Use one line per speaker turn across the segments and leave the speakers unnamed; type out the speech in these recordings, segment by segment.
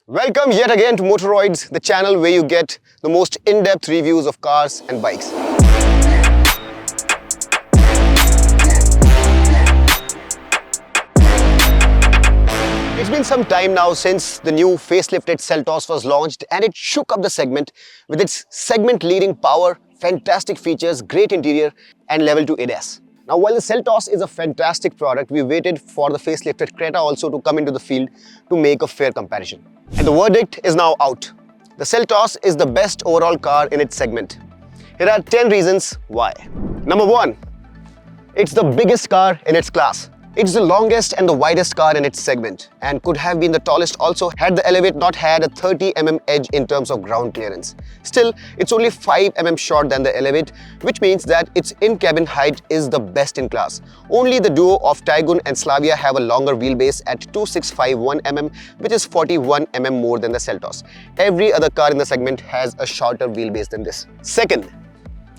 Welcome yet again to Motoroids, the channel where you get the most in-depth reviews of cars and bikes. It's been some time now since the new facelifted Seltos was launched, and it shook up the segment with its segment-leading power, fantastic features, great interior and level 2 ADAS. Now, while the Seltos is a fantastic product, we waited for the facelifted Creta also to come into the field to make a fair comparison. And the verdict is now out. The Seltos is the best overall car in its segment. Here are 10 reasons why. Number 1. It's the biggest car in its class. It's the longest and the widest car in its segment and could have been the tallest also had the Elevate not had a 30 mm edge in terms of ground clearance. Still, it's only 5 mm short than the Elevate, which means that its in-cabin height is the best in class. Only the duo of Taigun and Slavia have a longer wheelbase at 2651 mm, which is 41 mm more than the Seltos. Every other car in the segment has a shorter wheelbase than this. Second,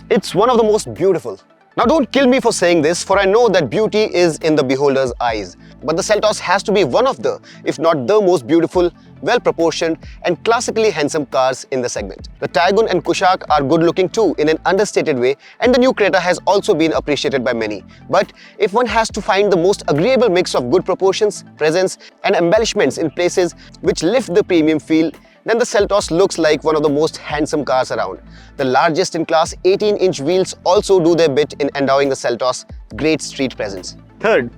it's one of the most beautiful. Now don't kill me for saying this, for I know that beauty is in the beholder's eyes. But the Seltos has to be one of the, if not the most beautiful, well-proportioned and classically handsome cars in the segment. The Taigun and Kushaq are good-looking too in an understated way, and the new Creta has also been appreciated by many. But if one has to find the most agreeable mix of good proportions, presence and embellishments in places which lift the premium feel, then the Seltos looks like one of the most handsome cars around. The largest in class 18-inch wheels also do their bit in endowing the Seltos great street presence. Third,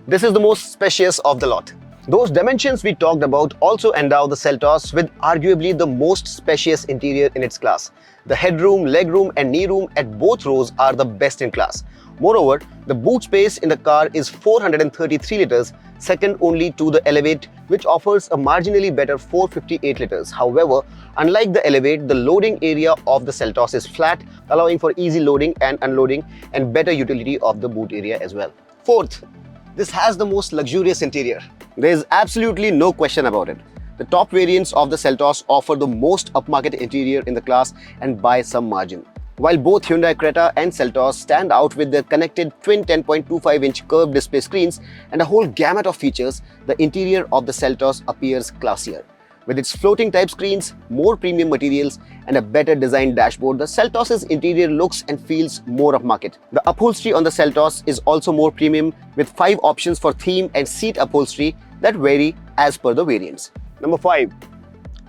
this is the most spacious of the lot. Those dimensions we talked about also endow the Seltos with arguably the most spacious interior in its class. The headroom, legroom and knee room at both rows are the best in class. Moreover, the boot space in the car is 433 litres, second only to the Elevate, which offers a marginally better 458 litres. However, unlike the Elevate, the loading area of the Seltos is flat, allowing for easy loading and unloading and better utility of the boot area as well. Fourth, this has the most luxurious interior. There is absolutely no question about it. The top variants of the Seltos offer the most upmarket interior in the class and by some margin. While both Hyundai Creta and Seltos stand out with their connected twin 10.25-inch curved display screens and a whole gamut of features, the interior of the Seltos appears classier. With its floating type screens, more premium materials and a better designed dashboard, the Seltos' interior looks and feels more upmarket. The upholstery on the Seltos is also more premium with 5 options for theme and seat upholstery that vary as per the variants. Number 5.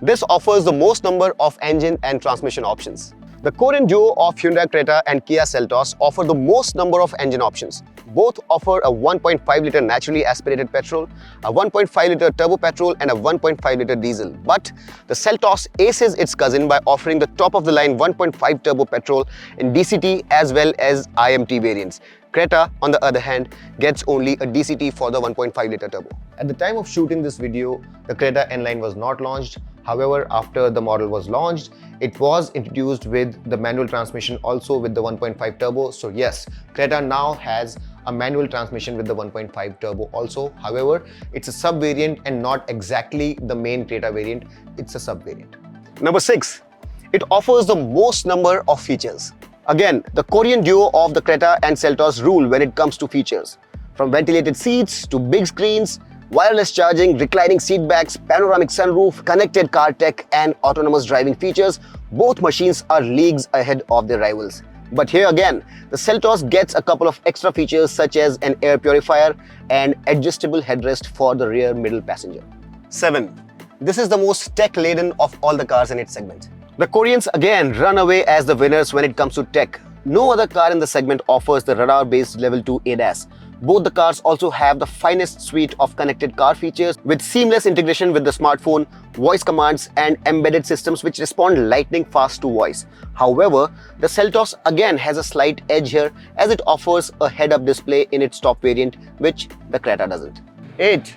This offers the most number of engine and transmission options. The Korean duo of Hyundai Creta and Kia Seltos offer the most number of engine options. Both offer a 1.5-litre naturally aspirated petrol, a 1.5-litre turbo petrol and a 1.5-litre diesel. But the Seltos aces its cousin by offering the top-of-the-line 1.5 turbo petrol in DCT as well as IMT variants. Creta, on the other hand, gets only a DCT for the 1.5-litre turbo. At the time of shooting this video, the Creta N-Line was not launched. However, after the model was launched, it was introduced with the manual transmission also with the 1.5 turbo. So yes, Creta now has a manual transmission with the 1.5 turbo also. However, it's a sub-variant and not exactly the main Creta variant. It's a sub-variant. Number 6. It offers the most number of features. Again, the Korean duo of the Creta and Seltos rule when it comes to features. From ventilated seats to big screens, wireless charging, reclining seat backs, panoramic sunroof, connected car tech and autonomous driving features, both machines are leagues ahead of their rivals. But here again, the Seltos gets a couple of extra features such as an air purifier and adjustable headrest for the rear middle passenger. 7. This is the most tech-laden of all the cars in its segment. The Koreans again run away as the winners when it comes to tech. No other car in the segment offers the radar-based level 2 ADAS. Both the cars also have the finest suite of connected car features with seamless integration with the smartphone, voice commands and embedded systems which respond lightning fast to voice. However, the Seltos again has a slight edge here as it offers a head-up display in its top variant, which the Creta doesn't. 8.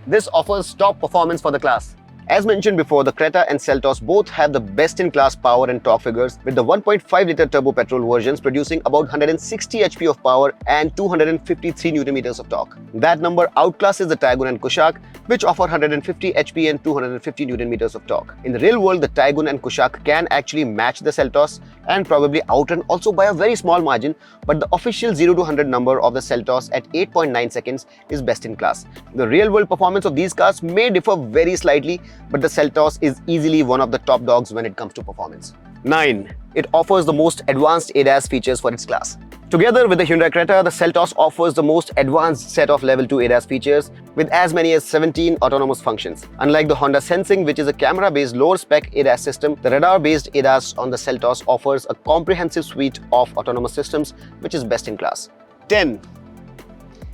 This offers top performance for the class. As mentioned before, the Creta and Seltos both have the best-in-class power and torque figures, with the 1.5-litre turbo petrol versions producing about 160 HP of power and 253 Nm of torque. That number outclasses the Taigun and Kushaq, which offer 150 HP and 250 Nm of torque. In the real world, the Taigun and Kushaq can actually match the Seltos and probably outrun also by a very small margin, but the official 0 to 100 number of the Seltos at 8.9 seconds is best in class. The real world performance of these cars may differ very slightly, but the Seltos is easily one of the top dogs when it comes to performance. 9. It offers the most advanced ADAS features for its class. Together with the Hyundai Creta, the Seltos offers the most advanced set of level 2 ADAS features with as many as 17 autonomous functions. Unlike the Honda Sensing, which is a camera-based lower-spec ADAS system, the radar-based ADAS on the Seltos offers a comprehensive suite of autonomous systems, which is best in class. 10.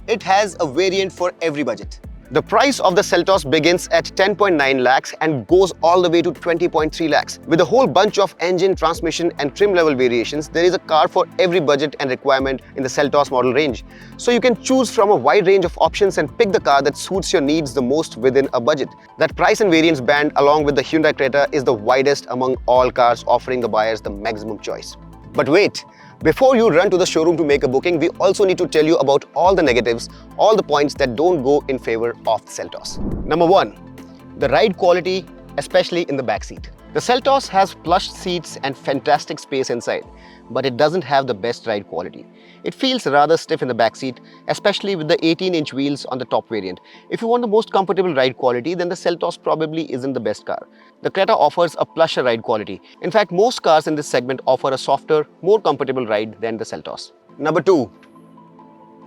It has a variant for every budget. The price of the Seltos begins at 10.9 lakhs and goes all the way to 20.3 lakhs. With a whole bunch of engine, transmission and trim level variations, there is a car for every budget and requirement in the Seltos model range. So you can choose from a wide range of options and pick the car that suits your needs the most within a budget. That price and variance band along with the Hyundai Creta is the widest among all cars, offering the buyers the maximum choice. But wait! Before you run to the showroom to make a booking, we also need to tell you about all the negatives, all the points that don't go in favor of the Seltos. Number 1. The ride quality, especially in the back seat. The Seltos has plush seats and fantastic space inside, but it doesn't have the best ride quality. It feels rather stiff in the back seat, especially with the 18-inch wheels on the top variant. If you want the most comfortable ride quality, then the Seltos probably isn't the best car. The Creta offers a plusher ride quality. In fact, most cars in this segment offer a softer, more comfortable ride than the Seltos. Number 2.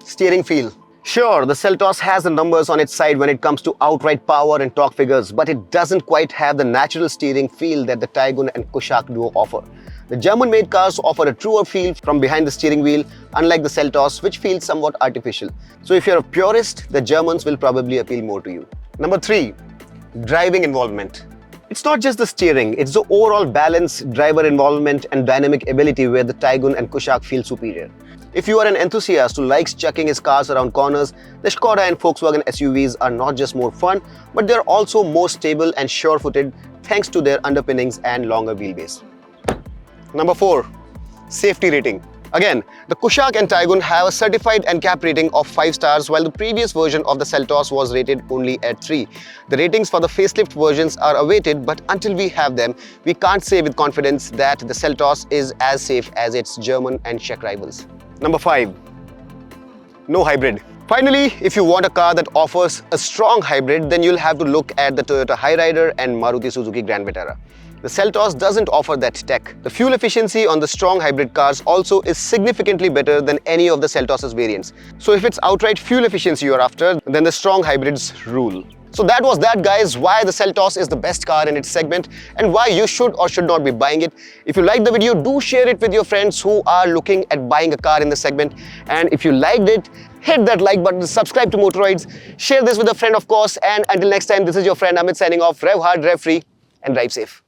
Steering feel. Sure, the Seltos has the numbers on its side when it comes to outright power and torque figures, but it doesn't quite have the natural steering feel that the Taigun and Kushaq duo offer. The German-made cars offer a truer feel from behind the steering wheel, unlike the Seltos, which feels somewhat artificial. So if you're a purist, the Germans will probably appeal more to you. Number 3. Driving involvement. It's not just the steering, it's the overall balance, driver involvement and dynamic ability where the Taigun and Kushaq feel superior. If you are an enthusiast who likes chucking his cars around corners, the Skoda and Volkswagen SUVs are not just more fun, but they're also more stable and sure-footed thanks to their underpinnings and longer wheelbase. Number 4. Safety rating. Again, the Kushaq and Taigun have a certified NCAP rating of 5 stars, while the previous version of the Seltos was rated only at 3. The ratings for the facelift versions are awaited, but until we have them, we can't say with confidence that the Seltos is as safe as its German and Czech rivals. Number 5. No hybrid. Finally, if you want a car that offers a strong hybrid, then you'll have to look at the Toyota Hyryder and Maruti Suzuki Grand Vitara. The Seltos doesn't offer that tech. The fuel efficiency on the strong hybrid cars also is significantly better than any of the Seltos' variants. So if it's outright fuel efficiency you're after, then the strong hybrids rule. So that was that, guys, why the Seltos is the best car in its segment and why you should or should not be buying it. If you liked the video, do share it with your friends who are looking at buying a car in the segment. And if you liked it, hit that like button, subscribe to Motoroids, share this with a friend, of course. And until next time, this is your friend Amit signing off. Rev hard, rev free, and drive safe.